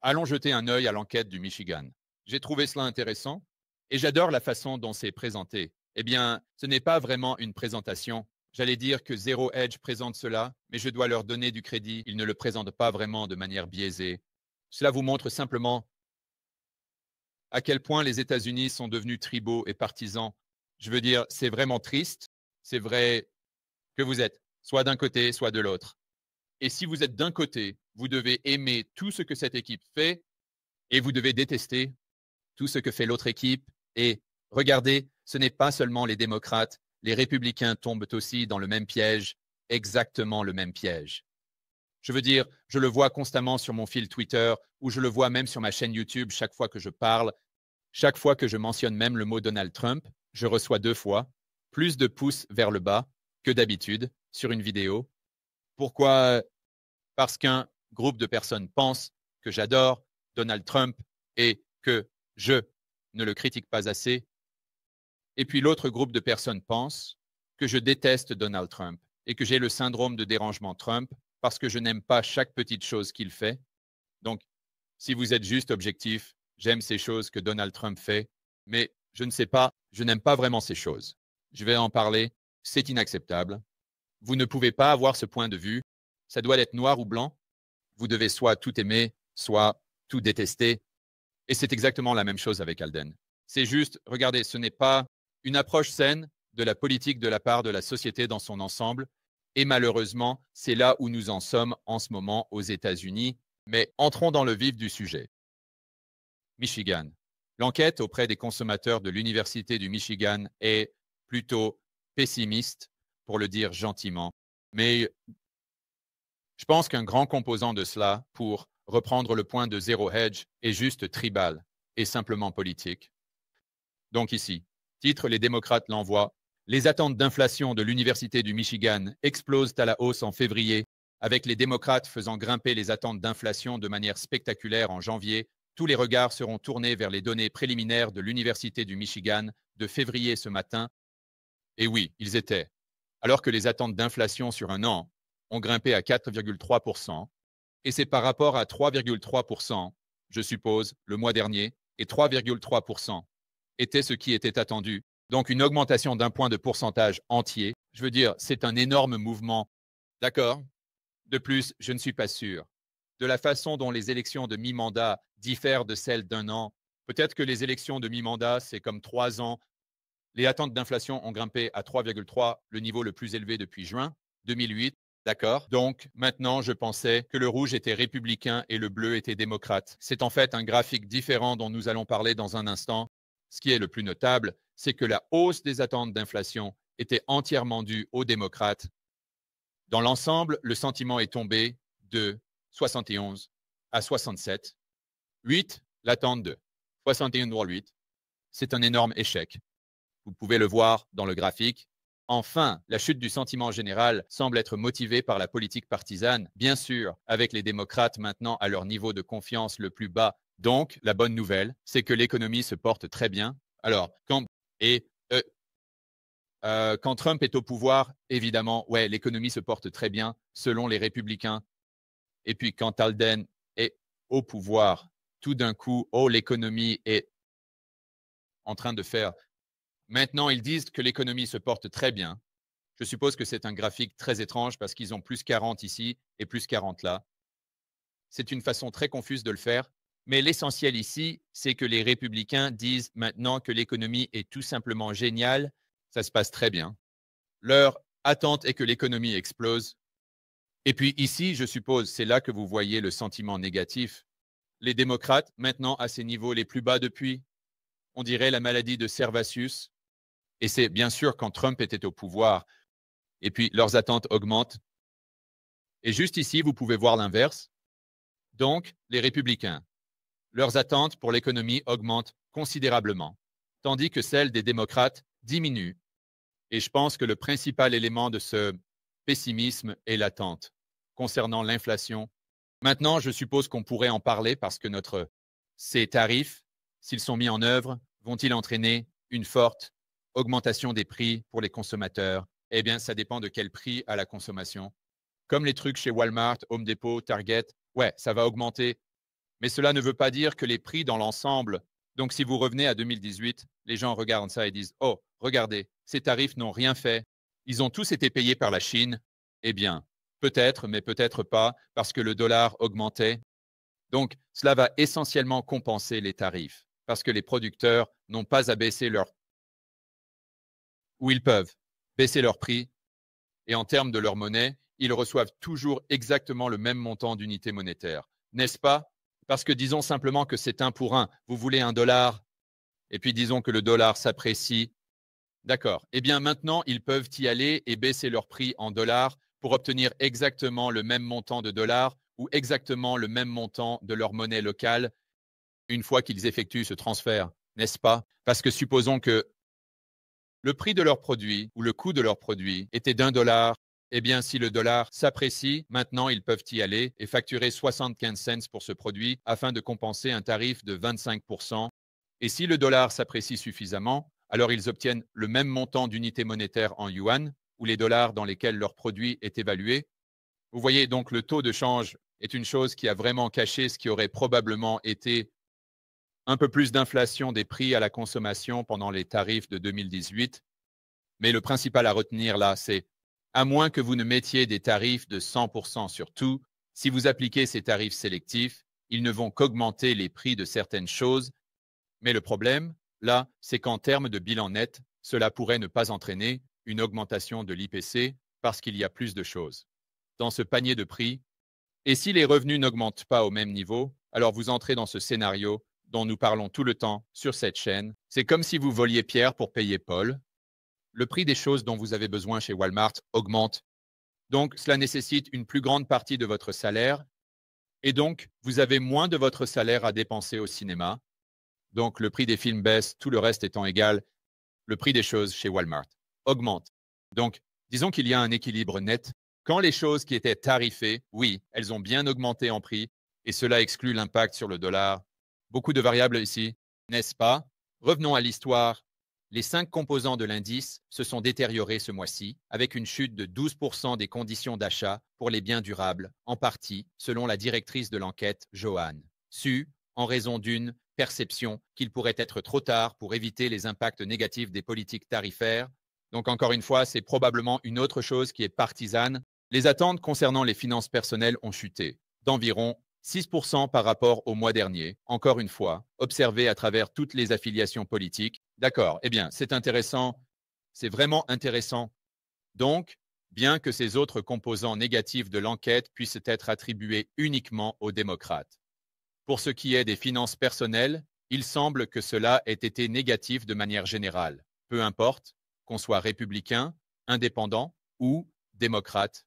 Allons jeter un œil à l'enquête du Michigan. J'ai trouvé cela intéressant et j'adore la façon dont c'est présenté. Eh bien, ce n'est pas vraiment une présentation. J'allais dire que Zero Hedge présente cela, mais je dois leur donner du crédit. Ils ne le présentent pas vraiment de manière biaisée. Cela vous montre simplement à quel point les États-Unis sont devenus tribaux et partisans. Je veux dire, c'est vraiment triste. C'est vrai que vous êtes soit d'un côté, soit de l'autre. Et si vous êtes d'un côté, vous devez aimer tout ce que cette équipe fait et vous devez détester tout ce que fait l'autre équipe. Et regardez, ce n'est pas seulement les démocrates, les républicains tombent aussi dans le même piège, exactement le même piège. Je veux dire, je le vois constamment sur mon fil Twitter ou je le vois même sur ma chaîne YouTube chaque fois que je parle, chaque fois que je mentionne même le mot Donald Trump, je reçois 2 fois plus de pouces vers le bas que d'habitude sur une vidéo. Pourquoi? Parce qu'un groupe de personnes pense que j'adore Donald Trump et que je ne le critique pas assez. Et puis l'autre groupe de personnes pense que je déteste Donald Trump et que j'ai le syndrome de dérangement Trump parce que je n'aime pas chaque petite chose qu'il fait. Donc, si vous êtes juste objectif, j'aime ces choses que Donald Trump fait, mais je ne sais pas, je n'aime pas vraiment ces choses. Je vais en parler, c'est inacceptable. Vous ne pouvez pas avoir ce point de vue. Ça doit être noir ou blanc. Vous devez soit tout aimer, soit tout détester. Et c'est exactement la même chose avec Alden. C'est juste, regardez, ce n'est pas une approche saine de la politique de la part de la société dans son ensemble. Et malheureusement, c'est là où nous en sommes en ce moment aux États-Unis. Mais entrons dans le vif du sujet. Michigan. L'enquête auprès des consommateurs de l'Université du Michigan est plutôt pessimiste, pour le dire gentiment. Mais je pense qu'un grand composant de cela, pour reprendre le point de Zero Hedge, est juste tribal et simplement politique. Donc ici, titre les démocrates l'envoient. Les attentes d'inflation de l'Université du Michigan explosent à la hausse en février, avec les démocrates faisant grimper les attentes d'inflation de manière spectaculaire en janvier. Tous les regards seront tournés vers les données préliminaires de l'Université du Michigan de février ce matin. Et oui, ils étaient. Alors que les attentes d'inflation sur un an ont grimpé à 4,3%, et c'est par rapport à 3,3%, je suppose, le mois dernier, et 3,3% était ce qui était attendu. Donc une augmentation d'un point de pourcentage entier. Je veux dire, c'est un énorme mouvement. D'accord? De plus, je ne suis pas sûr. De la façon dont les élections de mi-mandat diffèrent de celles d'un an, peut-être que les élections de mi-mandat, c'est comme 3 ans. Les attentes d'inflation ont grimpé à 3,3, le niveau le plus élevé depuis juin 2008. D'accord. Donc, maintenant, je pensais que le rouge était républicain et le bleu était démocrate. C'est en fait un graphique différent dont nous allons parler dans un instant. Ce qui est le plus notable, c'est que la hausse des attentes d'inflation était entièrement due aux démocrates. Dans l'ensemble, le sentiment est tombé de 71 à 67. 8, l'attente de 61,8. C'est un énorme échec. Vous pouvez le voir dans le graphique. Enfin, la chute du sentiment général semble être motivée par la politique partisane, bien sûr, avec les démocrates maintenant à leur niveau de confiance le plus bas. Donc, la bonne nouvelle, c'est que l'économie se porte très bien. Alors, quand Trump est au pouvoir, évidemment, ouais, l'économie se porte très bien selon les républicains. Et puis, quand Alden est au pouvoir, tout d'un coup, oh, l'économie est en train de faire. Maintenant, ils disent que l'économie se porte très bien. Je suppose que c'est un graphique très étrange parce qu'ils ont plus 40 ici et plus 40 là. C'est une façon très confuse de le faire. Mais l'essentiel ici, c'est que les républicains disent maintenant que l'économie est tout simplement géniale. Ça se passe très bien. Leur attente est que l'économie explose. Et puis ici, je suppose, c'est là que vous voyez le sentiment négatif. Les démocrates, maintenant à ces niveaux les plus bas depuis, on dirait la maladie de Servatius. Et c'est bien sûr quand Trump était au pouvoir. Et puis leurs attentes augmentent. Et juste ici, vous pouvez voir l'inverse. Donc, les républicains, leurs attentes pour l'économie augmentent considérablement, tandis que celles des démocrates diminuent. Et je pense que le principal élément de ce pessimisme est l'attente concernant l'inflation. Maintenant, je suppose qu'on pourrait en parler parce que ces tarifs, s'ils sont mis en œuvre, vont-ils entraîner une forte augmentation des prix pour les consommateurs? Eh bien, ça dépend de quel prix à la consommation. Comme les trucs chez Walmart, Home Depot, Target, ouais, ça va augmenter. Mais cela ne veut pas dire que les prix dans l'ensemble. Donc, si vous revenez à 2018, les gens regardent ça et disent, oh, regardez, ces tarifs n'ont rien fait. Ils ont tous été payés par la Chine. Eh bien, peut-être, mais peut-être pas, parce que le dollar augmentait. Donc, cela va essentiellement compenser les tarifs, parce que les producteurs n'ont pas à baisser leur, ou ils peuvent baisser leur prix, et en termes de leur monnaie, ils reçoivent toujours exactement le même montant d'unité monétaire. N'est-ce pas? Parce que disons simplement que c'est 1 pour 1. Vous voulez $1, et puis disons que le dollar s'apprécie. D'accord. Eh bien, maintenant, ils peuvent y aller et baisser leur prix en dollars pour obtenir exactement le même montant de dollars ou exactement le même montant de leur monnaie locale une fois qu'ils effectuent ce transfert, n'est-ce pas? Parce que supposons que le prix de leur produit ou le coût de leur produit était d'1 $. Eh bien, si le dollar s'apprécie, maintenant ils peuvent y aller et facturer 75 cents pour ce produit afin de compenser un tarif de 25%. Et si le dollar s'apprécie suffisamment, alors ils obtiennent le même montant d'unités monétaires en yuan ou les dollars dans lesquels leur produit est évalué. Vous voyez, donc le taux de change est une chose qui a vraiment caché ce qui aurait probablement été un peu plus d'inflation des prix à la consommation pendant les tarifs de 2018. Mais le principal à retenir là, c'est à moins que vous ne mettiez des tarifs de 100% sur tout, si vous appliquez ces tarifs sélectifs, ils ne vont qu'augmenter les prix de certaines choses. Mais le problème, là, c'est qu'en termes de bilan net, cela pourrait ne pas entraîner une augmentation de l'IPC parce qu'il y a plus de choses dans ce panier de prix. Et si les revenus n'augmentent pas au même niveau, alors vous entrez dans ce scénario dont nous parlons tout le temps sur cette chaîne. C'est comme si vous voliez Pierre pour payer Paul. Le prix des choses dont vous avez besoin chez Walmart augmente. Donc, cela nécessite une plus grande partie de votre salaire. Et donc, vous avez moins de votre salaire à dépenser au cinéma. Donc, le prix des films baisse, tout le reste étant égal. Le prix des choses chez Walmart augmente. Donc, disons qu'il y a un équilibre net. Quand les choses qui étaient tarifées, oui, elles ont bien augmenté en prix, et cela exclut l'impact sur le dollar. Beaucoup de variables ici, n'est-ce pas? Revenons à l'histoire. Les 5 composants de l'indice se sont détériorés ce mois-ci, avec une chute de 12% des conditions d'achat pour les biens durables, en partie, selon la directrice de l'enquête, Joanne Su, en raison d'une perception qu'il pourrait être trop tard pour éviter les impacts négatifs des politiques tarifaires. Donc encore une fois, c'est probablement une autre chose qui est partisane. Les attentes concernant les finances personnelles ont chuté d'environ 6% par rapport au mois dernier, encore une fois, observé à travers toutes les affiliations politiques. D'accord, eh bien, c'est intéressant, c'est vraiment intéressant. Donc, bien que ces autres composants négatifs de l'enquête puissent être attribués uniquement aux démocrates. Pour ce qui est des finances personnelles, il semble que cela ait été négatif de manière générale, peu importe qu'on soit républicain, indépendant ou démocrate.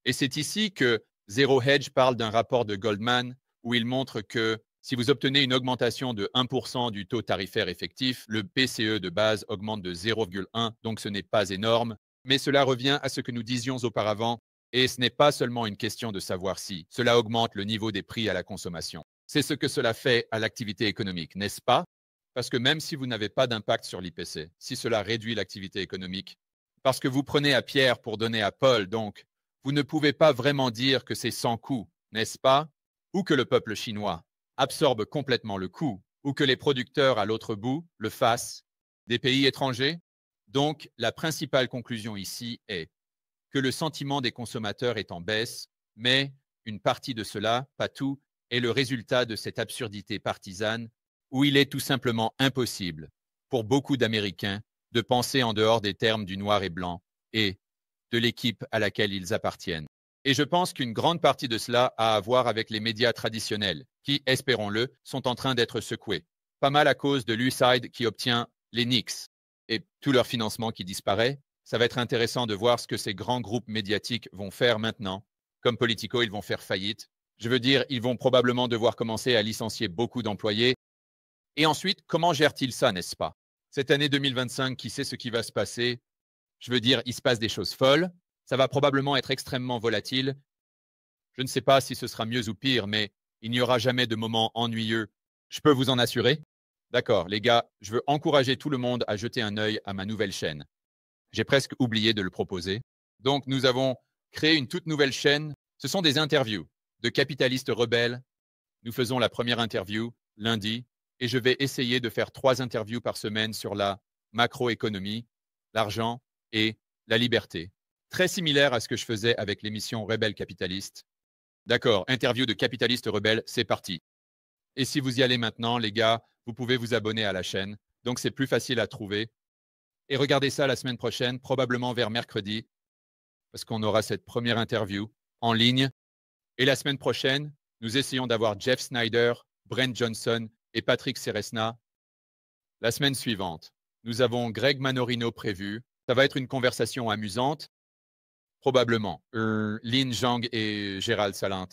Et c'est ici que Zero Hedge parle d'un rapport de Goldman où il montre que si vous obtenez une augmentation de 1% du taux tarifaire effectif, le PCE de base augmente de 0,1, donc ce n'est pas énorme. Mais cela revient à ce que nous disions auparavant, et ce n'est pas seulement une question de savoir si cela augmente le niveau des prix à la consommation. C'est ce que cela fait à l'activité économique, n'est-ce pas? Parce que même si vous n'avez pas d'impact sur l'IPC, si cela réduit l'activité économique, parce que vous prenez à Pierre pour donner à Paul, donc, vous ne pouvez pas vraiment dire que c'est sans coût, n'est-ce pas? Ou que le peuple chinois absorbe complètement le coût, ou que les producteurs à l'autre bout le fassent, des pays étrangers. Donc, la principale conclusion ici est que le sentiment des consommateurs est en baisse, mais une partie de cela, pas tout, est le résultat de cette absurdité partisane où il est tout simplement impossible pour beaucoup d'Américains de penser en dehors des termes du noir et blanc et de l'équipe à laquelle ils appartiennent. Et je pense qu'une grande partie de cela a à voir avec les médias traditionnels, qui, espérons-le, sont en train d'être secoués. Pas mal à cause de l'USAID qui obtient les Knicks et tout leur financement qui disparaît. Ça va être intéressant de voir ce que ces grands groupes médiatiques vont faire maintenant. Comme Politico, ils vont faire faillite. Je veux dire, ils vont probablement devoir commencer à licencier beaucoup d'employés. Et ensuite, comment gèrent-ils ça, n'est-ce pas? Cette année 2025, qui sait ce qui va se passer? Je veux dire, il se passe des choses folles. Ça va probablement être extrêmement volatile. Je ne sais pas si ce sera mieux ou pire, mais il n'y aura jamais de moment ennuyeux. Je peux vous en assurer? D'accord, les gars, je veux encourager tout le monde à jeter un œil à ma nouvelle chaîne. J'ai presque oublié de le proposer. Donc, nous avons créé une toute nouvelle chaîne. Ce sont des interviews de capitalistes rebelles Nous faisons la première interview lundi et je vais essayer de faire 3 interviews par semaine sur la macroéconomie, l'argent et la liberté. Très similaire à ce que je faisais avec l'émission Rebelle Capitaliste. D'accord, interview de capitaliste rebelle, c'est parti. Et si vous y allez maintenant, les gars, vous pouvez vous abonner à la chaîne. Donc c'est plus facile à trouver. Et regardez ça la semaine prochaine, probablement vers mercredi, parce qu'on aura cette première interview en ligne. Et la semaine prochaine, nous essayons d'avoir Jeff Snyder, Brent Johnson et Patrick Ceresna. La semaine suivante, nous avons Greg Manorino prévu. Ça va être une conversation amusante, probablement. Lin Zhang et Gérald Salint.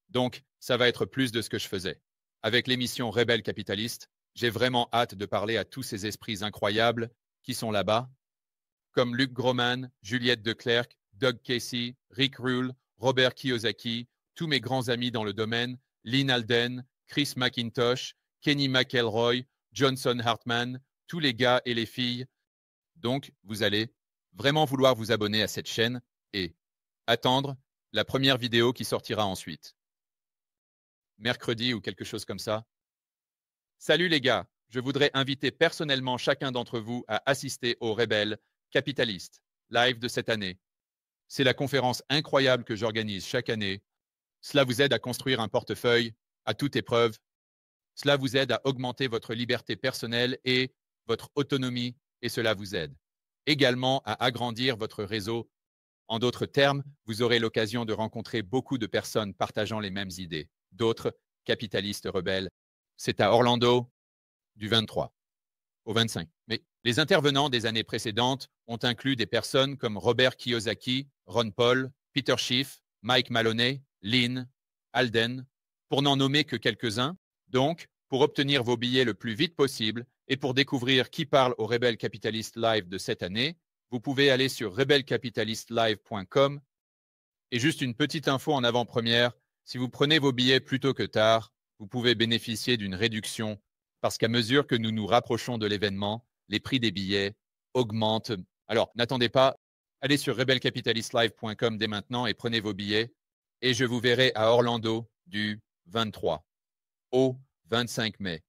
Donc, ça va être plus de ce que je faisais. Avec l'émission Rebelle Capitaliste, j'ai vraiment hâte de parler à tous ces esprits incroyables qui sont là-bas, comme Luc Groman, Juliette Declercq, Doug Casey, Rick Rule, Robert Kiyosaki, tous mes grands amis dans le domaine, Lynn Alden, Chris McIntosh, Kenny McElroy, Johnson Hartman, tous les gars et les filles. Donc, vous allez vraiment vouloir vous abonner à cette chaîne et attendre la première vidéo qui sortira ensuite. Mercredi ou quelque chose comme ça. Salut les gars, je voudrais inviter personnellement chacun d'entre vous à assister au Rebelle Capitaliste live de cette année. C'est la conférence incroyable que j'organise chaque année. Cela vous aide à construire un portefeuille à toute épreuve. Cela vous aide à augmenter votre liberté personnelle et votre autonomie et cela vous aide également à agrandir votre réseau. En d'autres termes, vous aurez l'occasion de rencontrer beaucoup de personnes partageant les mêmes idées, d'autres capitalistes rebelles. C'est à Orlando du 23 au 25. Mais les intervenants des années précédentes ont inclus des personnes comme Robert Kiyosaki, Ron Paul, Peter Schiff, Mike Maloney, Lynn, Alden, pour n'en nommer que quelques-uns. Donc, pour obtenir vos billets le plus vite possible et pour découvrir qui parle au Rebelle Capitalist Live de cette année, vous pouvez aller sur rebelcapitalistlive.com. Et juste une petite info en avant-première, si vous prenez vos billets plus tôt que tard, vous pouvez bénéficier d'une réduction parce qu'à mesure que nous nous rapprochons de l'événement, les prix des billets augmentent. Alors, n'attendez pas, allez sur rebelcapitalistlive.com dès maintenant et prenez vos billets. Et je vous verrai à Orlando du 23 au 25 mai.